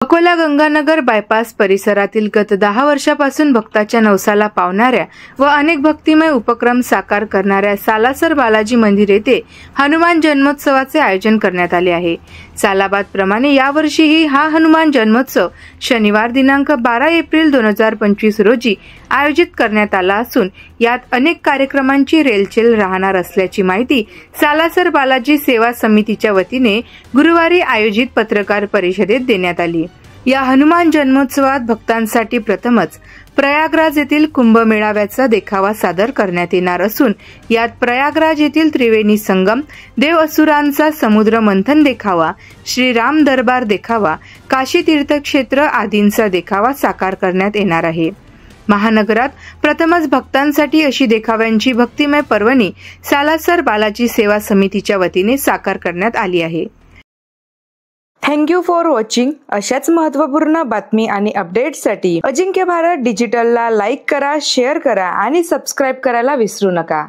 Akola Ganganagar bypass परिसरातील गत 10 वर्षापासून भक्ताच्या नवसाला पावणाऱ्या व अनेक भक्तिमय उपक्रम साकार करणाऱ्या सालासर बालाजी मंदिर येथे हनुमान जन्मोत्सवाचे आयोजन करण्यात आले आहे। सालाबाद प्रमाणे यावर्षीही हा हनुमान जन्मोत्सव शनिवार दिनांक 12 एप्रिल 2025 रोजी आयोजित करण्यात आला असून यात अनेक कार्यक्रमांची रेलचेल राहणार असल्याची माहिती सालासर बालाजी सेवा समितीच्या वतीने गुरुवारी आयोजित पत्रकार परिषदेत देण्यात आली। या हनुमान जन्मोत्सवात भक्तांसाठी प्रथमच प्रयागराज येथील कुंभमेळाव्याचा देखावा सादर करण्यात येणार असून यात प्रयागराज येथील त्रिवेणी संगम, देव असुरांचा समुद्र मंथन देखावा, श्रीराम दरबार देखावा, काशी तीर्थक्षेत्र आदींचा देखावा साकार करण्यात येणार आहे। महानगरात प्रथमच भक्तांसाठी अशी देखाव्यांची भक्तिमय पर्वणी सालासर बालाजी सेवा समितीच्या वतीने साकार करण्यात आली आहे। Thank you for watching. अशाच महत्त्वपूर्ण बातमी आणि अपडेट्ससाठी अजिंक्य भारत डिजिटलला लाईक करा, शेअर करा आणि सबस्क्राईब करायला विसरू नका।